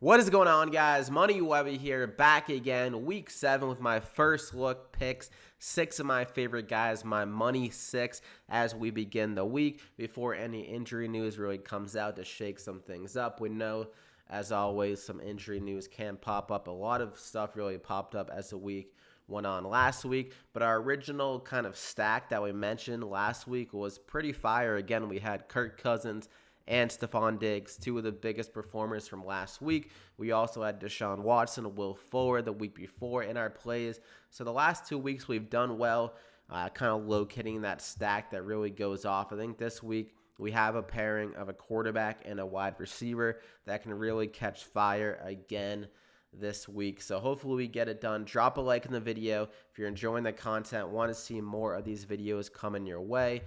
What is going on, guys? Money Webby here, back again, week 7 with my first look picks. 6 of my favorite guys, my money 6 as we begin the week before any injury news really comes out to shake some things up. We know, as always, some injury news can pop up. A lot of stuff really popped up as the week went on last week, but our original kind of stack that we mentioned last week was pretty fire. Again, we had Kirk Cousins and Stephon Diggs, two of the biggest performers from last week. We also had Deshaun Watson and Will Fuller the week before in our plays. So the last 2 weeks we've done well, kind of locating that stack that really goes off. I think this week we have a pairing of a quarterback and a wide receiver that can really catch fire again this week. So hopefully we get it done. Drop a like in the video if you're enjoying the content, want to see more of these videos coming your way.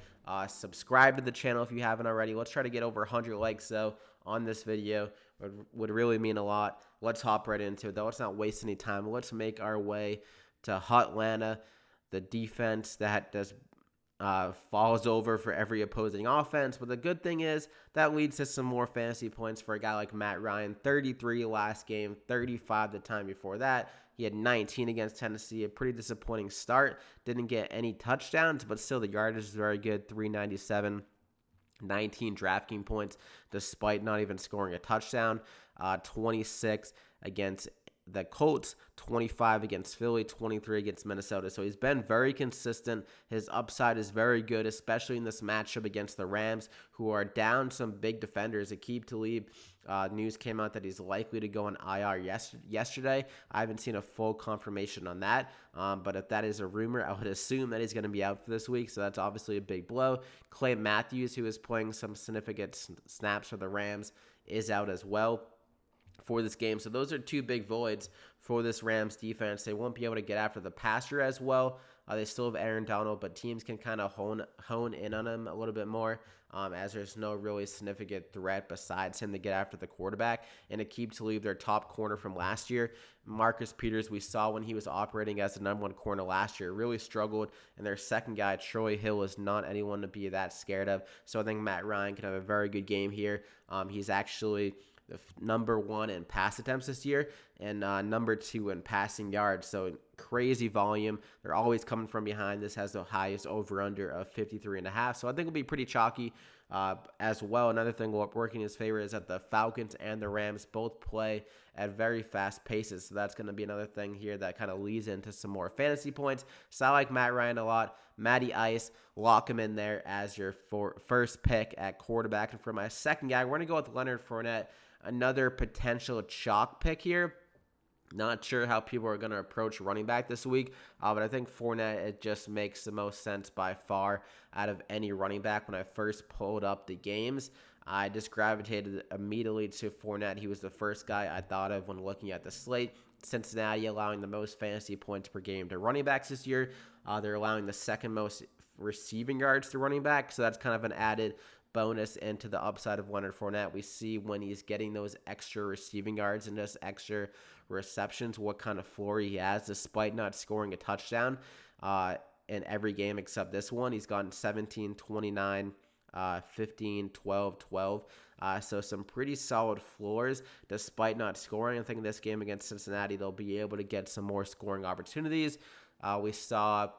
Subscribe to the channel if you haven't already. Let's try to get over 100 likes though on this video. Would really mean a lot. Let's hop right into it though. Let's not waste any time. Let's make our way to Atlanta, the defense that does falls over for every opposing offense. But the good thing is that leads to some more fantasy points for a guy like Matt Ryan. 33 last game, 35 the time before that. He had 19 against Tennessee, a pretty disappointing start. Didn't get any touchdowns, but still the yardage is very good, 397. 19 DraftKings points despite not even scoring a touchdown. 26 against the Colts, 25 against Philly, 23 against Minnesota. So he's been very consistent. His upside is very good, especially in this matchup against the Rams, who are down some big defenders. Aqib Talib, news came out that he's likely to go on IR yesterday. I haven't seen a full confirmation on that, but if that is a rumor, I would assume that he's going to be out for this week, so that's obviously a big blow. Clay Matthews, who is playing some significant snaps for the Rams, is out as well for this game. So those are two big voids for this Rams defense. They won't be able to get after the passer as well. They still have Aaron Donald, but teams can kind of hone in on him a little bit more, as there's no really significant threat besides him to get after the quarterback. And Aqib Talib, their top corner from last year. Marcus Peters, we saw when he was operating as the #1 corner last year, really struggled. And their second guy, Troy Hill, is not anyone to be that scared of. So I think Matt Ryan can have a very good game here. He's actually the #1 in pass attempts this year and #2 in passing yards. So crazy volume. They're always coming from behind. This has the highest over-under of 53.5. So I think it'll be pretty chalky as well. Another thing working in his favor is that the Falcons and the Rams both play at very fast paces. So that's going to be another thing here that kind of leads into some more fantasy points. So I like Matt Ryan a lot. Matty Ice, lock him in there as your first pick at quarterback. And for my second guy, we're going to go with Leonard Fournette. Another potential chalk pick here. Not sure how people are going to approach running back this week, but I think Fournette, it just makes the most sense by far out of any running back. When I first pulled up the games, I just gravitated immediately to Fournette. He was the first guy I thought of when looking at the slate. Cincinnati allowing the most fantasy points per game to running backs this year. They're allowing the second most receiving yards to running back, so that's kind of an added bonus into the upside of Leonard Fournette. We see when he's getting those extra receiving yards and just extra receptions, what kind of floor he has, despite not scoring a touchdown in every game except this one. He's gotten 17, 29, 15, 12, 12. So some pretty solid floors despite not scoring. I think in this game against Cincinnati, they'll be able to get some more scoring opportunities. We saw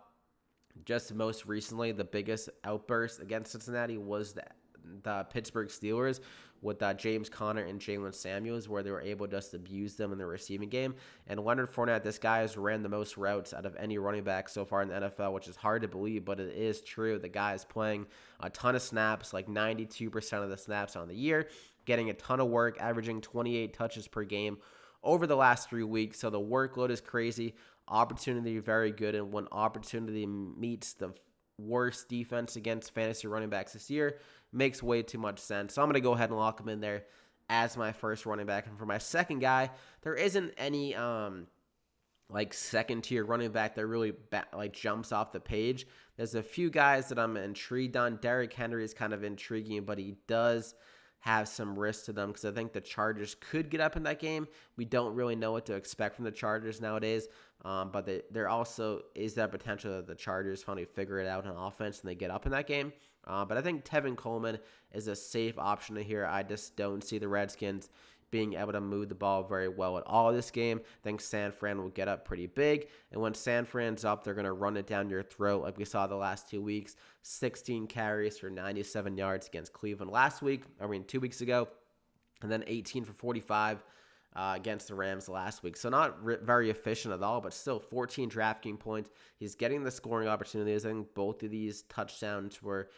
just most recently the biggest outburst against Cincinnati was the Pittsburgh Steelers with James Conner and Jalen Samuels, where they were able to just abuse them in the receiving game. And Leonard Fournette, this guy has ran the most routes out of any running back so far in the NFL, which is hard to believe, but it is true. The guy is playing a ton of snaps, like 92% of the snaps on the year, getting a ton of work, averaging 28 touches per game over the last 3 weeks. So the workload is crazy. Opportunity very good, and when opportunity meets the worst defense against fantasy running backs this year, makes way too much sense. So I'm going to go ahead and lock him in there as my first running back. And for my second guy, there isn't any like second tier running back that really jumps off the page. There's a few guys that I'm intrigued on. Derrick Henry is kind of intriguing, but he does have some risk to them because I think the Chargers could get up in that game. We don't really know what to expect from the Chargers nowadays, but there also is that potential that the Chargers finally figure it out on offense and they get up in that game. But I think Tevin Coleman is a safe option here. I just don't see the Redskins being able to move the ball very well at all this game. I think San Fran will get up pretty big. And when San Fran's up, they're going to run it down your throat like we saw the last 2 weeks. 16 carries for 97 yards against Cleveland 2 weeks ago. And then 18 for 45 against the Rams last week. So not very efficient at all, but still 14 DraftKings points. He's getting the scoring opportunities. I think both of these touchdowns were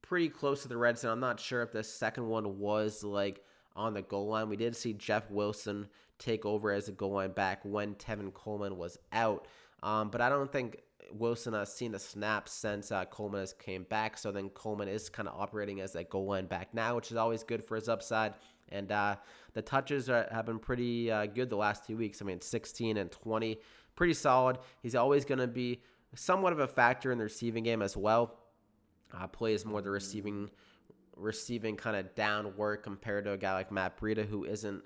pretty close to the red zone. I'm not sure if the second one was like on the goal line. We did see Jeff Wilson take over as a goal line back when Tevin Coleman was out. But I don't think Wilson has seen a snap since Coleman has came back. So then Coleman is kind of operating as that goal line back now, which is always good for his upside. And the touches have been pretty good the last 2 weeks. 16 and 20, pretty solid. He's always going to be somewhat of a factor in the receiving game as well. Plays more the receiving kind of down work compared to a guy like Matt Breida, who isn't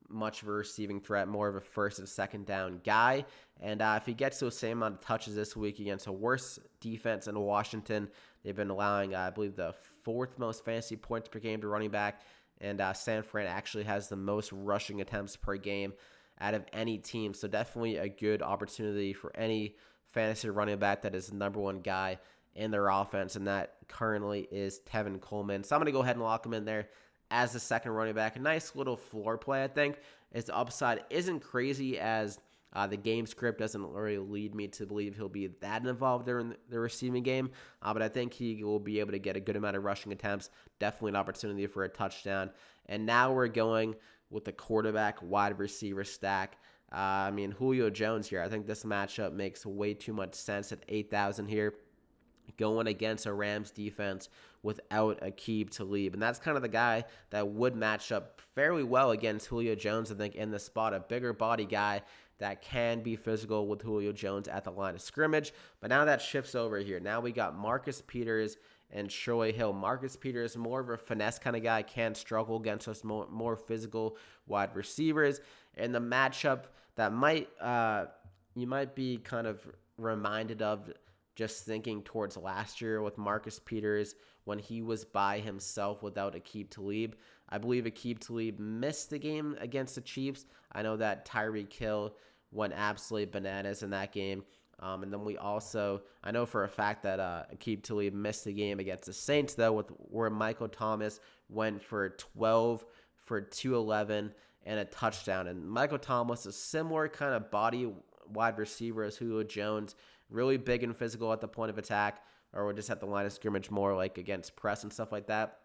much of a receiving threat, more of a first and second down guy. And if he gets those same amount of touches this week against a worse defense in Washington, they've been allowing, I believe, the 4th most fantasy points per game to running back. And San Fran actually has the most rushing attempts per game out of any team. So definitely a good opportunity for any fantasy running back that is the number one guy in their offense, and that currently is Tevin Coleman. So I'm going to go ahead and lock him in there as the second running back. A nice little floor play, I think. His upside isn't crazy, as the game script doesn't really lead me to believe he'll be that involved there in the receiving game. But I think he will be able to get a good amount of rushing attempts. Definitely an opportunity for a touchdown. And now we're going with the quarterback wide receiver stack. Julio Jones here. I think this matchup makes way too much sense at 8,000 here, going against a Rams defense without Aqib Talib. And that's kind of the guy that would match up fairly well against Julio Jones, I think, in the spot. A bigger body guy that can be physical with Julio Jones at the line of scrimmage. But now that shifts over here. Now we got Marcus Peters and Troy Hill. Marcus Peters, more of a finesse kind of guy, can struggle against us more physical wide receivers. And the matchup that you might be kind of reminded of just thinking towards last year with Marcus Peters when he was by himself without Aqib Talib. I believe Aqib Talib missed the game against the Chiefs. I know that Tyreek Hill went absolutely bananas in that game. And then I know for a fact that Aqib Talib missed the game against the Saints, though, where Michael Thomas went for 12 for 211 and a touchdown. And Michael Thomas, a similar kind of body wide receiver as Julio Jones, really big and physical at the point of attack, or just at the line of scrimmage more like against press and stuff like that.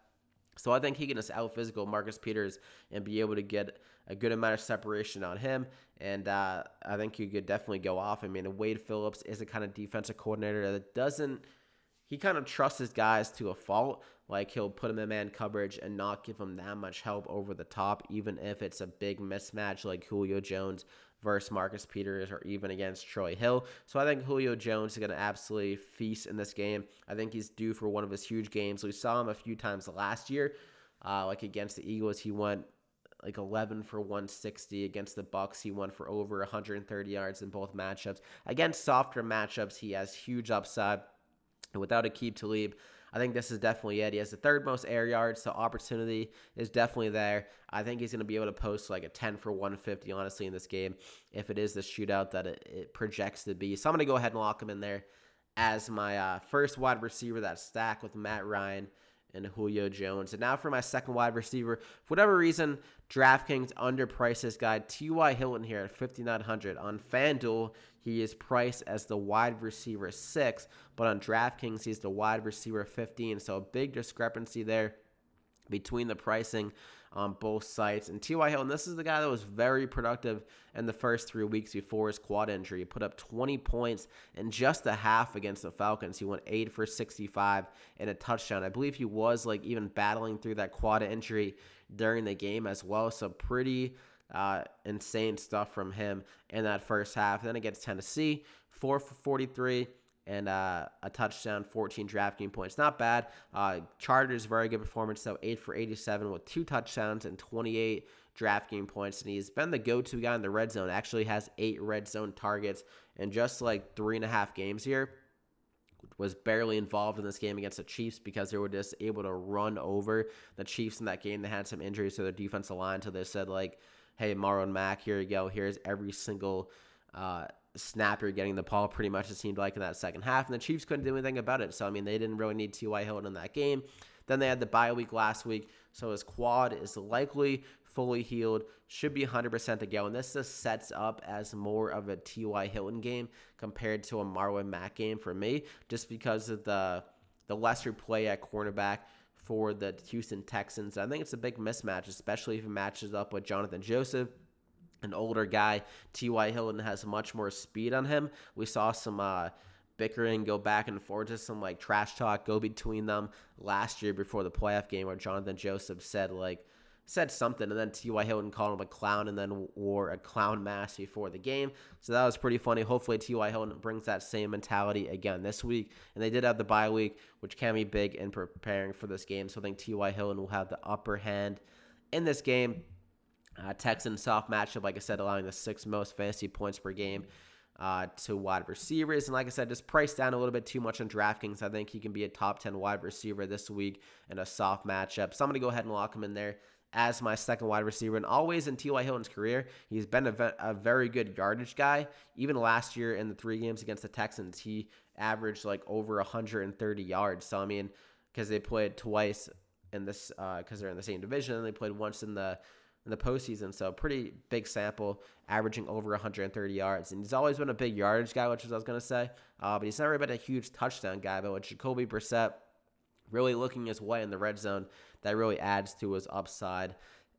So I think he can just out-physical Marcus Peters and be able to get a good amount of separation on him. And I think you could definitely go off. Wade Phillips is a kind of defensive coordinator that he kind of trusts his guys to a fault. Like, he'll put him in man coverage and not give him that much help over the top, even if it's a big mismatch like Julio Jones versus Marcus Peters, or even against Troy Hill. So I think Julio Jones is going to absolutely feast in this game. I think he's due for one of his huge games. We saw him a few times last year, like against the Eagles. He went like 11 for 160. Against the Bucs, he went for over 130 yards in both matchups. Against softer matchups, he has huge upside. And without Aqib Talib, I think this is definitely it. He has the 3rd most air yards, so opportunity is definitely there. I think he's going to be able to post like a 10 for 150, honestly, in this game, if it is the shootout that it projects to be. So I'm going to go ahead and lock him in there as my first wide receiver that stack with Matt Ryan and Julio Jones. And now for my second wide receiver. For whatever reason, DraftKings underpriced this guy, T.Y. Hilton, here at $5,900. On FanDuel, he is priced as the wide receiver 6, but on DraftKings, he's the wide receiver 15. So a big discrepancy there between the pricing on both sites. And T.Y. Hilton, this is the guy that was very productive in the first 3 weeks before his quad injury. He put up 20 points in just a half against the Falcons. He went 8 for 65 and a touchdown. I believe he was like even battling through that quad injury during the game as well. So pretty insane stuff from him in that first half. Then against Tennessee, 4 for 43 and a touchdown, 14 DraftKings points. Not bad. Chargers, very good performance, though. 8 for 87 with 2 touchdowns and 28 DraftKings points. And he's been the go-to guy in the red zone. Actually has 8 red zone targets in just like 3.5 games here. Was barely involved in this game against the Chiefs because they were just able to run over the Chiefs in that game. They had some injuries to their defensive line, so they said, like, hey, Marlon Mack, here you go. Here's every single snap you're getting the ball, pretty much it seemed like in that second half. And the Chiefs couldn't do anything about it. So, I mean, they didn't really need T.Y. Hilton in that game. Then they had the bye week last week. So his quad is likely fully healed, should be 100% to go. And this just sets up as more of a T.Y. Hilton game compared to a Marlon Mack game for me, just because of the lesser play at cornerback for the Houston Texans. I think it's a big mismatch, especially if it matches up with Jonathan Joseph, an older guy. T.Y. Hilton has much more speed on him. We saw some bickering, go back and forth, just some like trash talk go between them last year before the playoff game, where Jonathan Joseph said something, and then T.Y. Hilton called him a clown and then wore a clown mask before the game. So that was pretty funny. Hopefully T.Y. Hilton brings that same mentality again this week. And they did have the bye week, which can be big in preparing for this game. So I think T.Y. Hilton will have the upper hand in this game. Texans soft matchup, like I said, allowing the 6th most fantasy points per game to wide receivers. And like I said, just priced down a little bit too much on DraftKings. I think he can be a top 10 wide receiver this week in a soft matchup. So I'm going to go ahead and lock him in there as my second wide receiver. And always in T.Y. Hilton's career, he's been a very good yardage guy. Even last year in the 3 games against the Texans, he averaged like over 130 yards. So, I mean, because they played twice in this, because they're in the same division, and they played once in the postseason. So pretty big sample, averaging over 130 yards. And he's always been a big yardage guy, which is what I was going to say. But he's never been a huge touchdown guy. But with Jacoby Brissett really looking his way in the red zone, that really adds to his upside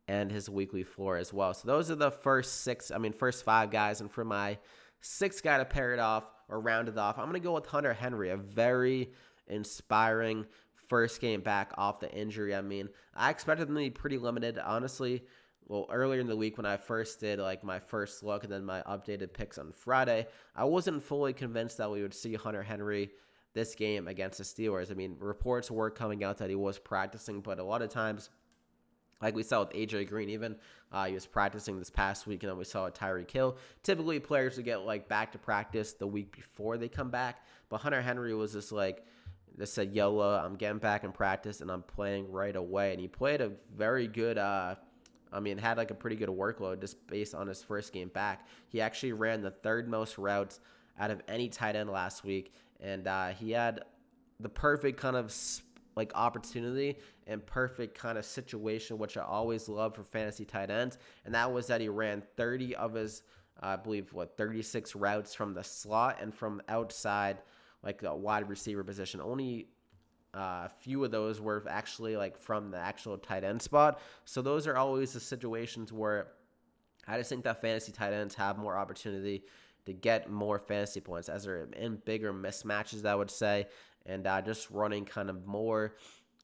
and his weekly floor as well. So those are the first 5 guys. And for my 6th guy to pair it off or round it off, I'm going to go with Hunter Henry, a very inspiring first game back off the injury. I mean, I expected him to be pretty limited, honestly. Well, earlier in the week when I first did like my first look and then my updated picks on Friday, I wasn't fully convinced that we would see Hunter Henry this game against the Steelers. I mean, reports were coming out that he was practicing, but a lot of times, like we saw with A.J. Green even, he was practicing this past week, and then we saw with Tyreek Hill. Typically, players would get like back to practice the week before they come back, but Hunter Henry was just like, just said, YOLO, I'm getting back in practice, and I'm playing right away. And he played a very good had like a pretty good workload just based on his first game back. He actually ran the 3rd most routes out of any tight end last week, and he had the perfect kind of like opportunity and perfect kind of situation, which I always love for fantasy tight ends, and that was that he ran 30 of his, 36 routes from the slot and from outside like the wide receiver position. Only a few of those were actually like from the actual tight end spot. So those are always the situations where I just think that fantasy tight ends have more opportunity to get more fantasy points as they're in bigger mismatches, I would say, and just running kind of more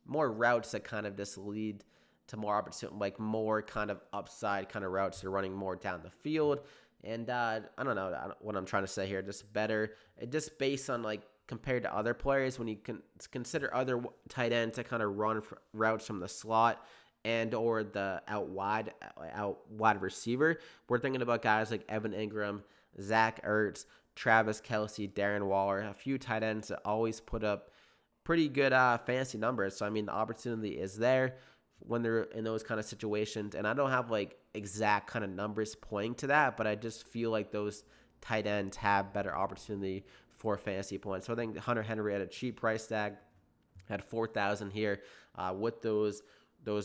routes that kind of just lead to more opportunity, like more kind of upside kind of routes. They're running more down the field. And I don't know what I'm trying to say here. Just better, just based on like compared to other players, when you can consider other tight ends that kind of run routes from the slot and or the out wide receiver. We're thinking about guys like Evan Ingram, Zach Ertz, Travis Kelce, Darren Waller, a few tight ends that always put up pretty good fantasy numbers. So, I mean, the opportunity is there when they're in those kind of situations. And I don't have like exact kind of numbers pointing to that, but I just feel like those tight ends have better opportunity for fantasy points. So I think Hunter Henry at a cheap price tag at 4,000 here, with those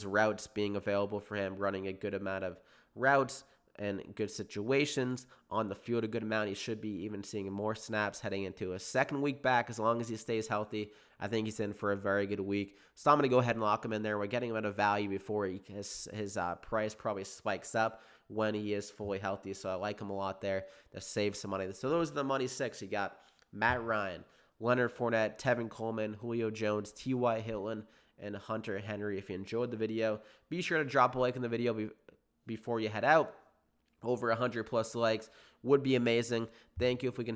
routes being available for him, running a good amount of routes and good situations on the field, a good amount. He should be even seeing more snaps heading into a second week back. As long as he stays healthy, I think he's in for a very good week. So I'm going to go ahead and lock him in there. We're getting him at a value before his price probably spikes up when he is fully healthy. So I like him a lot there to save some money. So those are the money 6. You got Matt Ryan, Leonard Fournette, Tevin Coleman, Julio Jones, T.Y. Hilton, and Hunter Henry. If you enjoyed the video, be sure to drop a like in the video before you head out. Over 100 plus likes would be amazing. Thank you if we can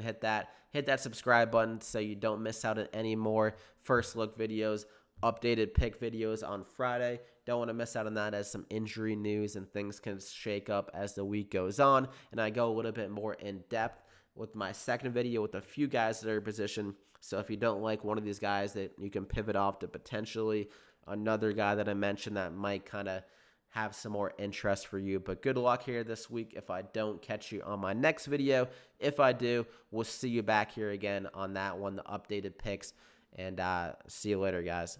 hit that subscribe button so you don't miss out on any more first look videos, updated pick videos on Friday. Don't want to miss out on that, as some injury news and things can shake up as the week goes on, and I go a little bit more in depth with my second video with a few guys that are in position. So if you don't like one of these guys, that you can pivot off to potentially another guy that I mentioned that might kind of have some more interest for you. But good luck here this week if I don't catch you on my next video. If I do, we'll see you back here again on that one, the updated picks. And see you later, guys.